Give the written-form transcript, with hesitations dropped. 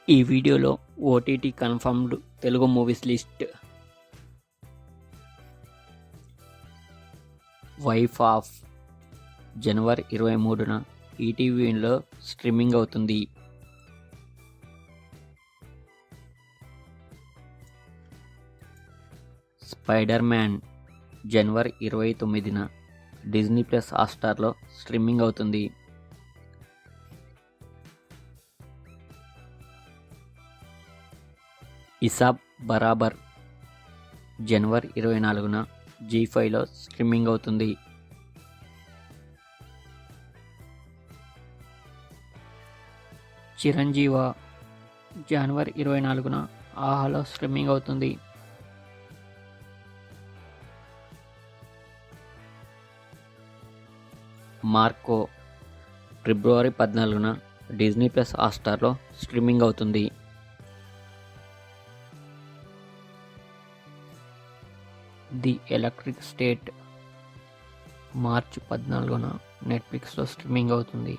ఈ వీడియోలో OTT confirmed Telugu movies list. Wife of జనవరి 23న ఈటీవీలో స్ట్రీమింగ్ అవుతుంది. స్పైడర్ మ్యాన్ జనవరి 29న డిజ్నీ ప్లస్ హాట్‌స్టార్లో స్ట్రీమింగ్ అవుతుంది. ఇసాబ్ బరాబర్ జనవరి 24న జీ5లో స్ట్రీమింగ్ అవుతుంది. చిరంజీవ జనవరి 24న ఆహాలో స్ట్రీమింగ్ అవుతుంది. మార్కో ఫిబ్రవరి 14న డిజ్నీ ప్లస్ హాట్‌స్టార్లో స్ట్రీమింగ్ అవుతుంది. ది ఎలక్ట్రిక్ స్టేట్ మార్చి 14న నెట్ఫ్లిక్స్లో స్ట్రీమింగ్ అవుతుంది.